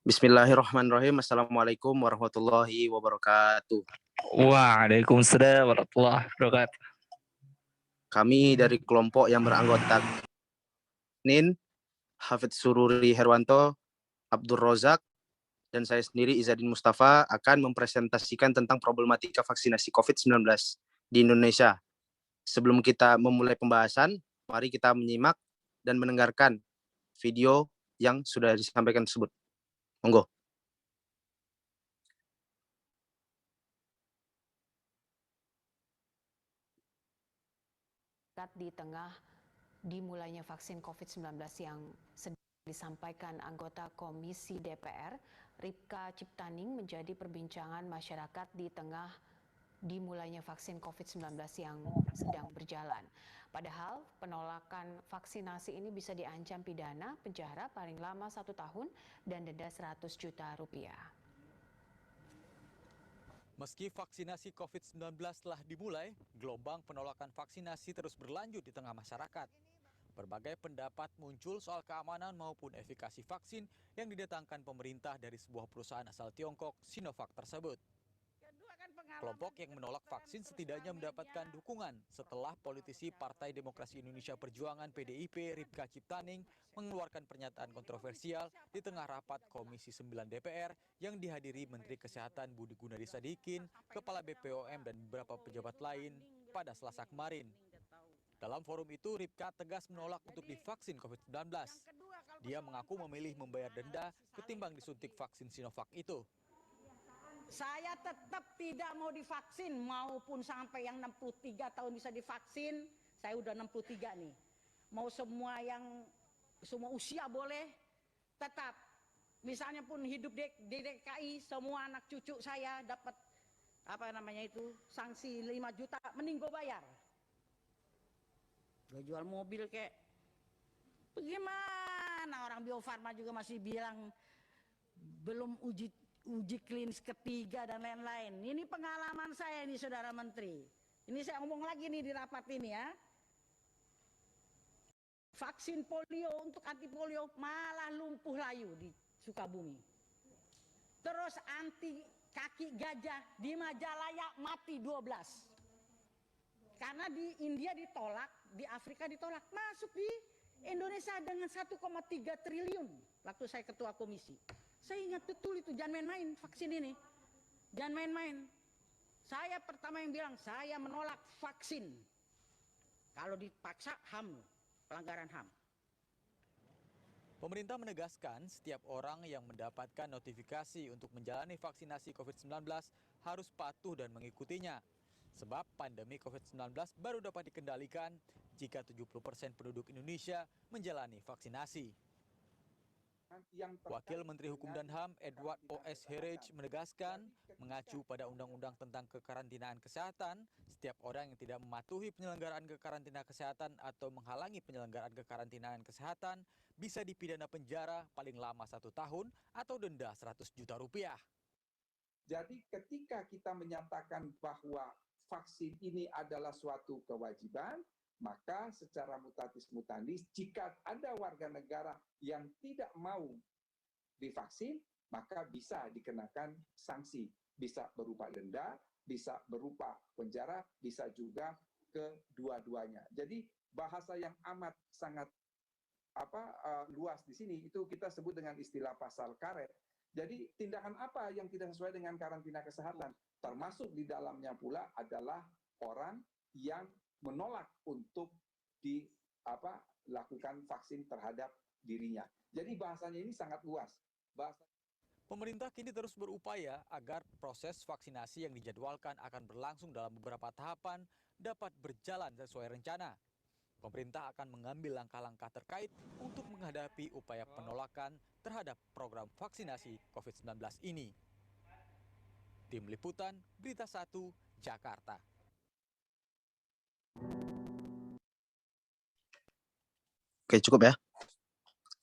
Bismillahirrahmanirrahim. Assalamualaikum warahmatullahi wabarakatuh. Waalaikumsalam warahmatullahi wabarakatuh. Kami dari kelompok yang beranggota NIN, Hafidz Sururi Herwanto, Abdul Rozak, dan saya sendiri Izadin Mustafa akan mempresentasikan tentang problematika vaksinasi COVID-19 di Indonesia. Sebelum kita memulai pembahasan, mari kita menyimak dan mendengarkan video yang sudah disampaikan tersebut. Monggo. Di tengah dimulainya vaksin COVID-19 yang sedang disampaikan anggota Komisi DPR, Ripka Ciptaning menjadi perbincangan masyarakat di tengah dimulainya vaksin COVID-19 yang sedang berjalan. Padahal penolakan vaksinasi ini bisa diancam pidana penjara paling lama 1 tahun dan denda 100 juta rupiah. Meski vaksinasi COVID-19 telah dimulai, gelombang penolakan vaksinasi terus berlanjut di tengah masyarakat. Berbagai pendapat muncul soal keamanan maupun efikasi vaksin yang didatangkan pemerintah dari sebuah perusahaan asal Tiongkok, Sinovac tersebut. Kelompok yang menolak vaksin setidaknya mendapatkan dukungan setelah politisi Partai Demokrasi Indonesia Perjuangan PDIP Ripka Ciptaning mengeluarkan pernyataan kontroversial di tengah rapat Komisi 9 DPR yang dihadiri Menteri Kesehatan Budi Gunadi Sadikin, Kepala BPOM dan beberapa pejabat lain pada Selasa kemarin. Dalam forum itu, Ripka tegas menolak untuk divaksin COVID-19. Dia mengaku memilih membayar denda ketimbang disuntik vaksin Sinovac itu. Saya tetap tidak mau divaksin, maupun sampai yang 63 tahun bisa divaksin. Saya udah 63 nih. Mau semua usia boleh, tetap. Misalnya pun hidup di DKI, semua anak cucu saya dapat sanksi 5 juta, mending gue bayar. Gue jual mobil kek. Bagaimana orang Bio Farma juga masih bilang belum uji klinis ketiga dan lain-lain. Ini pengalaman saya nih, Saudara Menteri. Ini saya ngomong lagi nih di rapat ini ya. Vaksin polio untuk anti polio malah lumpuh layu di Sukabumi. Terus anti kaki gajah di Majalaya mati 12. Karena di India ditolak, di Afrika ditolak, masuk di Indonesia dengan 1,3 triliun waktu saya ketua komisi. Saya ingat betul itu, jangan main-main vaksin ini. Jangan main-main. Saya pertama yang bilang, saya menolak vaksin. Kalau dipaksa, HAM, pelanggaran HAM. Pemerintah menegaskan setiap orang yang mendapatkan notifikasi untuk menjalani vaksinasi COVID-19 harus patuh dan mengikutinya. Sebab pandemi COVID-19 baru dapat dikendalikan jika 70% penduduk Indonesia menjalani vaksinasi. Wakil Menteri Hukum dan HAM Edward O.S. Herage menegaskan, mengacu pada Undang-Undang tentang Kekarantinaan Kesehatan, setiap orang yang tidak mematuhi penyelenggaraan kekarantina kesehatan atau menghalangi penyelenggaraan kekarantinaan kesehatan bisa dipidana penjara paling lama 1 tahun atau denda 100 juta rupiah. Jadi ketika kita menyatakan bahwa vaksin ini adalah suatu kewajiban, maka secara mutatis mutandis jika ada warga negara yang tidak mau divaksin, maka bisa dikenakan sanksi. Bisa berupa denda, bisa berupa penjara, bisa juga kedua-duanya. Jadi bahasa yang amat sangat luas di sini itu kita sebut dengan istilah pasal karet. Jadi tindakan apa yang tidak sesuai dengan karantina kesehatan? Termasuk di dalamnya pula adalah orang yang menolak untuk dilakukan vaksin terhadap dirinya. Jadi bahasanya ini sangat luas. Pemerintah kini terus berupaya agar proses vaksinasi yang dijadwalkan akan berlangsung dalam beberapa tahapan dapat berjalan sesuai rencana. Pemerintah akan mengambil langkah-langkah terkait untuk menghadapi upaya penolakan terhadap program vaksinasi COVID-19 ini. Tim Liputan, Berita 1, Jakarta. Oke, cukup ya.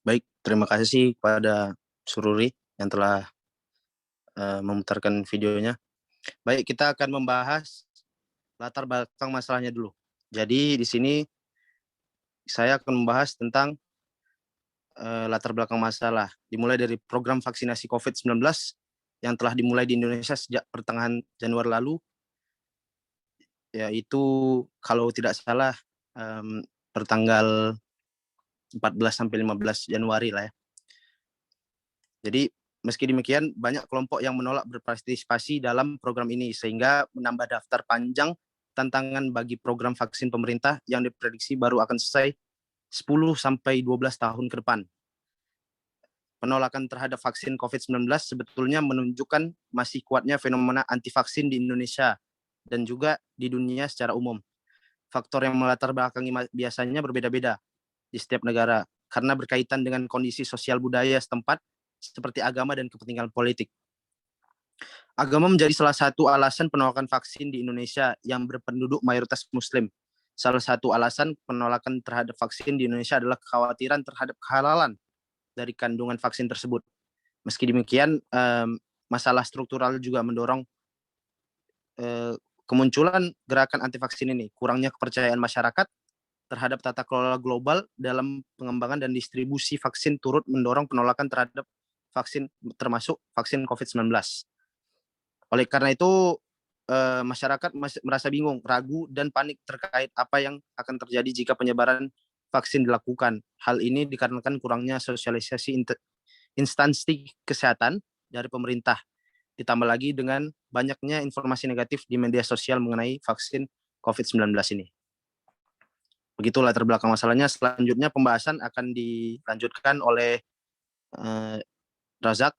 Baik, terima kasih sih kepada Sururi yang telah memutarkan videonya. Baik, kita akan membahas latar belakang masalahnya dulu. Jadi di sini saya akan membahas tentang latar belakang masalah. Dimulai dari program vaksinasi COVID-19 yang telah dimulai di Indonesia sejak pertengahan Januari lalu, yaitu kalau tidak salah pertanggal 14 sampai 15 Januari lah ya. Jadi meski demikian banyak kelompok yang menolak berpartisipasi dalam program ini sehingga menambah daftar panjang tantangan bagi program vaksin pemerintah yang diprediksi baru akan selesai 10 sampai 12 tahun ke depan. Penolakan terhadap vaksin COVID-19 sebetulnya menunjukkan masih kuatnya fenomena anti vaksin di Indonesia dan juga di dunia secara umum. Faktor yang melatar belakangi biasanya berbeda-beda di setiap negara karena berkaitan dengan kondisi sosial budaya setempat seperti agama dan kepentingan politik. Agama menjadi salah satu alasan penolakan vaksin di Indonesia yang berpenduduk mayoritas Muslim. Salah satu alasan penolakan terhadap vaksin di Indonesia adalah kekhawatiran terhadap kehalalan dari kandungan vaksin tersebut. Meski demikian, masalah struktural juga mendorong kemunculan gerakan anti vaksin ini. Kurangnya kepercayaan masyarakat terhadap tata kelola global dalam pengembangan dan distribusi vaksin turut mendorong penolakan terhadap vaksin, termasuk vaksin COVID-19. Oleh karena itu, masyarakat merasa bingung, ragu, dan panik terkait apa yang akan terjadi jika penyebaran vaksin dilakukan. Hal ini dikarenakan kurangnya sosialisasi instansi kesehatan dari pemerintah. Ditambah lagi dengan banyaknya informasi negatif di media sosial mengenai vaksin COVID-19 ini. Begitulah latar belakang masalahnya. Selanjutnya pembahasan akan dilanjutkan oleh Razak.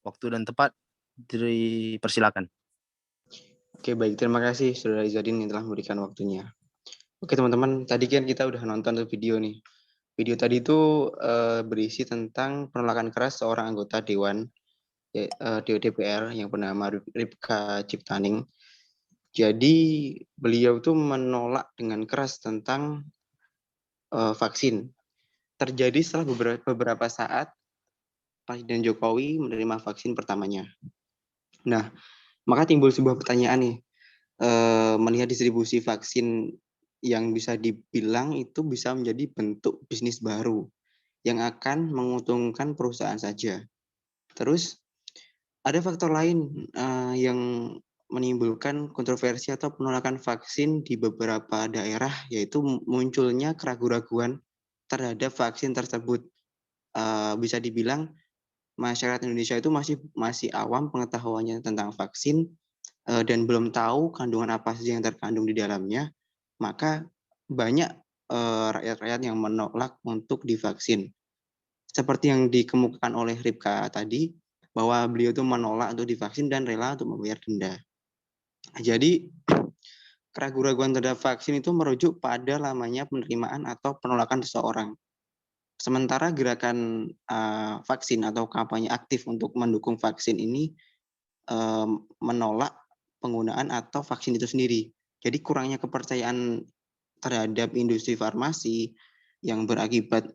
Waktu dan tepat dipersilakan. Oke, baik. Terima kasih Saudara Izadin yang telah memberikan waktunya. Oke teman-teman, tadi kan kita udah nonton tuh video nih. Video tadi itu berisi tentang penolakan keras seorang anggota Dewan DPR yang bernama Ripka Ciptaning. Jadi beliau tuh menolak dengan keras tentang vaksin. Terjadi setelah beberapa saat Presiden Jokowi menerima vaksin pertamanya. Nah, maka timbul sebuah pertanyaan nih, melihat distribusi vaksin yang bisa dibilang itu bisa menjadi bentuk bisnis baru yang akan menguntungkan perusahaan saja. Terus ada faktor lain yang menimbulkan kontroversi atau penolakan vaksin di beberapa daerah, yaitu munculnya keraguan-raguan terhadap vaksin tersebut. Bisa dibilang masyarakat Indonesia itu masih awam pengetahuannya tentang vaksin dan belum tahu kandungan apa saja yang terkandung di dalamnya. Maka banyak rakyat-rakyat yang menolak untuk divaksin. Seperti yang dikemukakan oleh Ripka tadi, bahwa beliau itu menolak untuk divaksin dan rela untuk membayar denda. Jadi, keraguan-raguan terhadap vaksin itu merujuk pada lamanya penerimaan atau penolakan seseorang. Sementara gerakan vaksin atau kampanye aktif untuk mendukung vaksin ini menolak penggunaan atau vaksin itu sendiri. Jadi kurangnya kepercayaan terhadap industri farmasi yang berakibat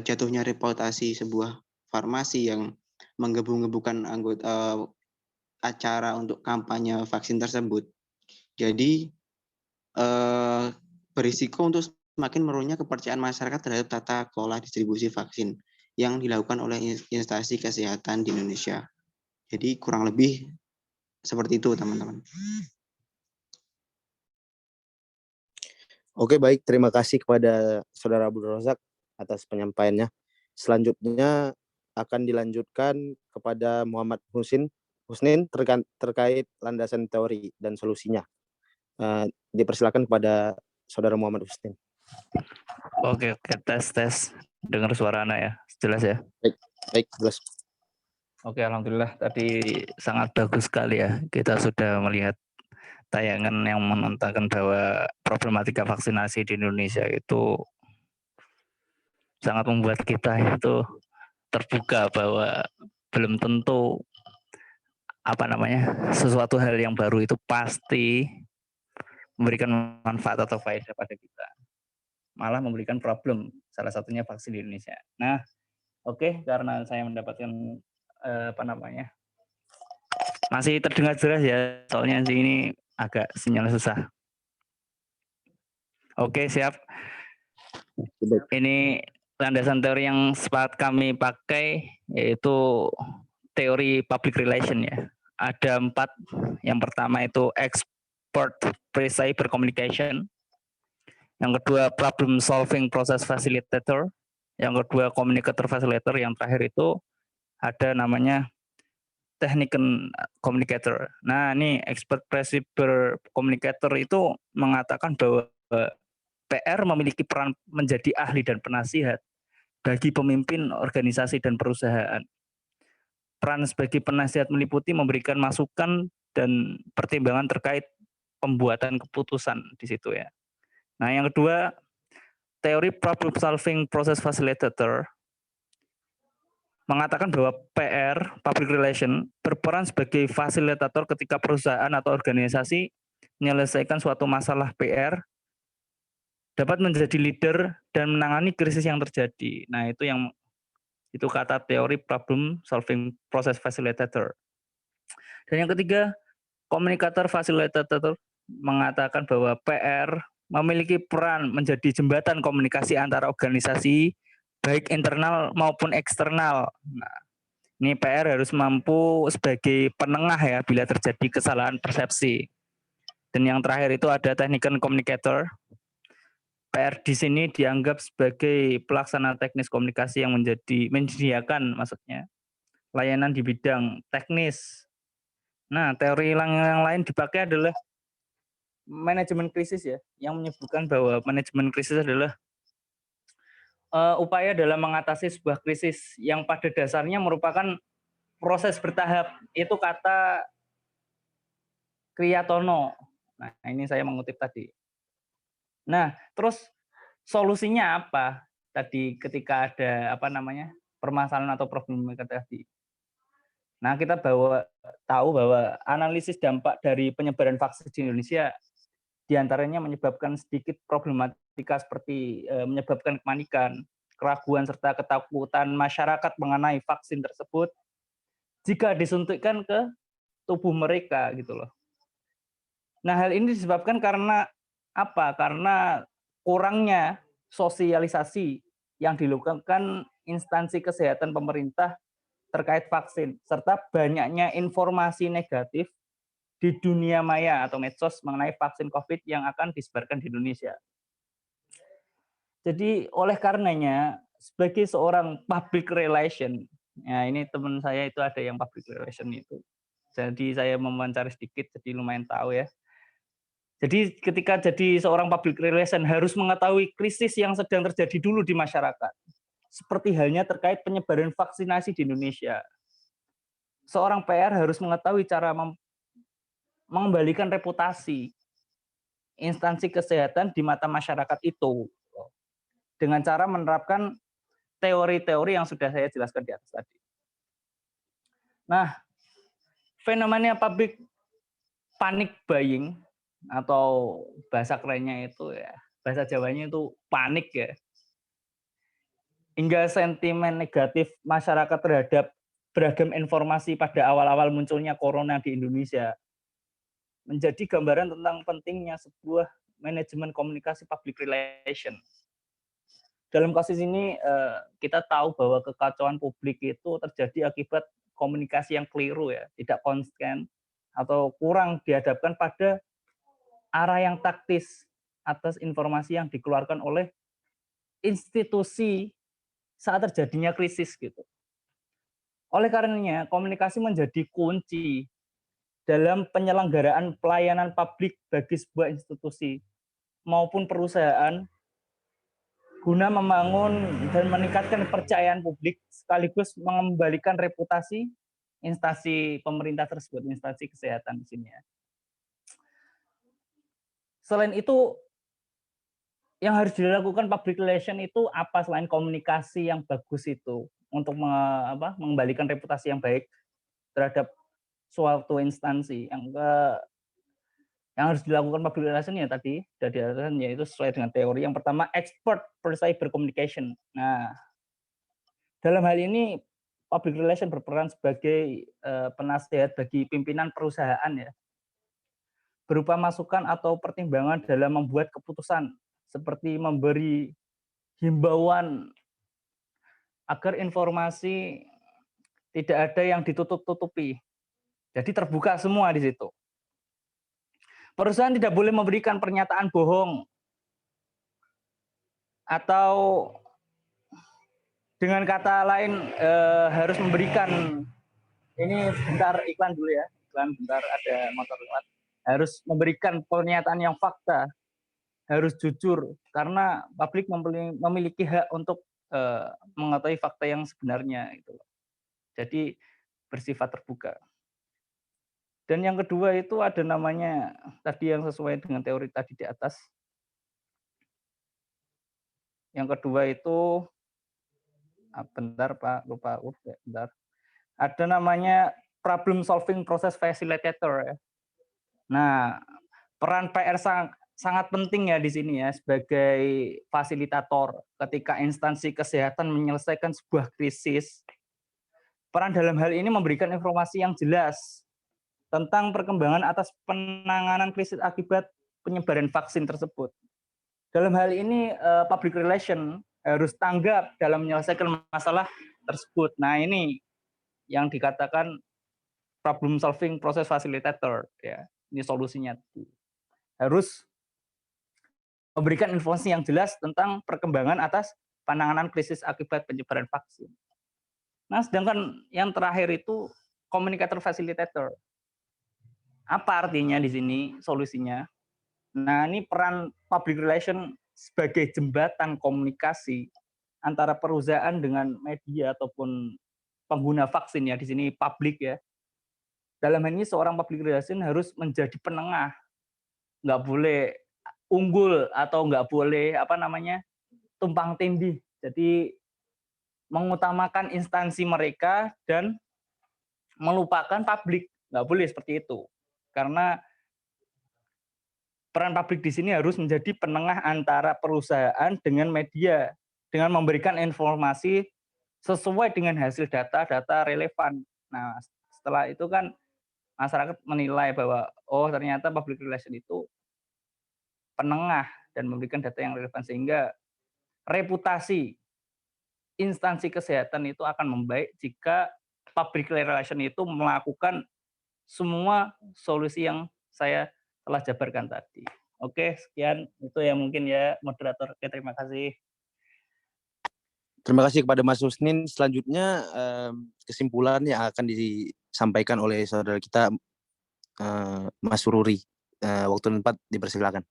jatuhnya reputasi sebuah farmasi yang menggebu-gebukan anggota acara untuk kampanye vaksin tersebut. Jadi berisiko untuk semakin menurunnya kepercayaan masyarakat terhadap tata kelola distribusi vaksin yang dilakukan oleh instansi kesehatan di Indonesia. Jadi kurang lebih seperti itu, teman-teman. Oke, baik. Terima kasih kepada Saudara Abdul Razak atas penyampaiannya. Selanjutnya akan dilanjutkan kepada Muhammad Husnin terkait landasan teori dan solusinya. Dipersilakan kepada Saudara Muhammad Husnin. Oke, tes. Dengar suara anak ya, jelas ya? Baik, jelas. Oke, alhamdulillah tadi sangat bagus sekali ya. Kita sudah melihat tayangan yang menentangkan bahwa problematika vaksinasi di Indonesia itu sangat membuat kita itu terbuka bahwa belum tentu sesuatu hal yang baru itu pasti memberikan manfaat atau faedah pada kita. Malah memberikan problem, salah satunya vaksin di Indonesia. Nah, oke, karena saya mendapatkan masih terdengar jelas ya, soalnya ini agak sinyal susah. Oke, siap. Ini landasan teori yang sempat kami pakai yaitu teori public relation ya. Ada 4. Yang pertama itu expert pre-cyber communication. Yang kedua problem solving process facilitator. Yang kedua communicator facilitator. Yang terakhir itu ada namanya technical communicator. Nah, ini expert pre-cyber communicator itu mengatakan bahwa PR memiliki peran menjadi ahli dan penasihat bagi pemimpin organisasi dan perusahaan. Peran sebagai penasihat meliputi memberikan masukan dan pertimbangan terkait pembuatan keputusan di situ ya. Nah, yang kedua, teori problem solving process facilitator mengatakan bahwa PR, public relation, berperan sebagai fasilitator ketika perusahaan atau organisasi menyelesaikan suatu masalah PR, dapat menjadi leader dan menangani krisis yang terjadi. Nah, itu kata teori problem solving process facilitator. Dan yang ketiga, communicator facilitator mengatakan bahwa PR memiliki peran menjadi jembatan komunikasi antara organisasi baik internal maupun eksternal. Nah, ini PR harus mampu sebagai penengah ya bila terjadi kesalahan persepsi. Dan yang terakhir itu ada technical communicator. PR di sini dianggap sebagai pelaksana teknis komunikasi yang menyediakan maksudnya layanan di bidang teknis. Nah, teori yang lain dipakai adalah manajemen krisis ya, yang menyebutkan bahwa manajemen krisis adalah upaya dalam mengatasi sebuah krisis yang pada dasarnya merupakan proses bertahap. Itu kata Kriyatono. Nah, ini saya mengutip tadi. Nah, terus solusinya apa? Tadi ketika ada permasalahan atau problematika tadi. Nah, kita tahu bahwa analisis dampak dari penyebaran vaksin di Indonesia diantaranya menyebabkan sedikit problematika seperti menyebabkan kepanikan, keraguan serta ketakutan masyarakat mengenai vaksin tersebut jika disuntikkan ke tubuh mereka gitu loh. Nah, hal ini disebabkan karena apa? Karena kurangnya sosialisasi yang dilakukan instansi kesehatan pemerintah terkait vaksin, serta banyaknya informasi negatif di dunia maya atau medsos mengenai vaksin COVID yang akan disebarkan di Indonesia. Jadi oleh karenanya, sebagai seorang public relation, ya ini teman saya itu ada yang public relation itu. Jadi saya mewawancari sedikit, jadi lumayan tahu ya. Jadi ketika jadi seorang public relation harus mengetahui krisis yang sedang terjadi dulu di masyarakat. Seperti halnya terkait penyebaran vaksinasi di Indonesia. Seorang PR harus mengetahui cara mengembalikan reputasi instansi kesehatan di mata masyarakat itu dengan cara menerapkan teori-teori yang sudah saya jelaskan di atas tadi. Nah, fenomena public panic buying atau bahasa kerennya itu ya, bahasa Jawanya itu panik ya. Hingga sentimen negatif masyarakat terhadap beragam informasi pada awal-awal munculnya corona di Indonesia menjadi gambaran tentang pentingnya sebuah manajemen komunikasi public relation. Dalam kasus ini kita tahu bahwa kekacauan publik itu terjadi akibat komunikasi yang keliru ya, tidak konsisten atau kurang dihadapkan pada arah yang taktis atas informasi yang dikeluarkan oleh institusi saat terjadinya krisis gitu. Oleh karenanya, komunikasi menjadi kunci dalam penyelenggaraan pelayanan publik bagi sebuah institusi maupun perusahaan guna membangun dan meningkatkan kepercayaan publik sekaligus mengembalikan reputasi instansi pemerintah tersebut, instansi kesehatan di sini ya. Selain itu, yang harus dilakukan public relation itu apa selain komunikasi yang bagus itu untuk mengembalikan reputasi yang baik terhadap suatu instansi. Yang harus dilakukan public relation ya tadi sudah dijelaskan, yaitu sesuai dengan teori. Yang pertama, expert pre-cyber communication. Nah, dalam hal ini public relation berperan sebagai penasihat bagi pimpinan perusahaan ya, berupa masukan atau pertimbangan dalam membuat keputusan, seperti memberi himbauan agar informasi tidak ada yang ditutup-tutupi. Jadi terbuka semua di situ. Perusahaan tidak boleh memberikan pernyataan bohong atau dengan kata lain harus memberikan, ini bentar iklan dulu ya, iklan bentar ada motor lewat, harus memberikan pernyataan yang fakta, harus jujur karena publik memiliki hak untuk mengetahui fakta yang sebenarnya gitu. Jadi bersifat terbuka. Dan yang kedua itu ada namanya tadi yang sesuai dengan teori tadi di atas. Yang kedua itu bentar Pak, lupa bentar. Ada namanya problem solving process facilitator ya. Nah, peran PR sangat penting ya di sini ya sebagai fasilitator ketika instansi kesehatan menyelesaikan sebuah krisis. Peran dalam hal ini memberikan informasi yang jelas tentang perkembangan atas penanganan krisis akibat penyebaran vaksin tersebut. Dalam hal ini public relation harus tanggap dalam menyelesaikan masalah tersebut. Nah, ini yang dikatakan problem solving process facilitator ya. Ini solusinya. Harus memberikan informasi yang jelas tentang perkembangan atas penanganan krisis akibat penyebaran vaksin. Nah, sedangkan yang terakhir itu communicator facilitator. Apa artinya di sini solusinya? Nah, ini peran public relation sebagai jembatan komunikasi antara perusahaan dengan media ataupun pengguna vaksin ya, di sini publik ya. Dalam hal ini seorang public relation harus menjadi penengah. Nggak boleh unggul atau nggak boleh tumpang tindih. Jadi mengutamakan instansi mereka dan melupakan publik. Nggak boleh seperti itu. Karena peran publik di sini harus menjadi penengah antara perusahaan dengan media dengan memberikan informasi sesuai dengan hasil data-data relevan. Nah, setelah itu kan masyarakat menilai bahwa oh ternyata public relation itu penengah dan memberikan data yang relevan sehingga reputasi instansi kesehatan itu akan membaik jika public relation itu melakukan semua solusi yang saya telah jabarkan tadi. Oke, sekian itu ya mungkin ya moderator. Oke, terima kasih. Terima kasih kepada Mas Husnin. Selanjutnya kesimpulan yang akan disampaikan oleh saudara kita Mas Sururi. Waktu dan tempat dipersilakan.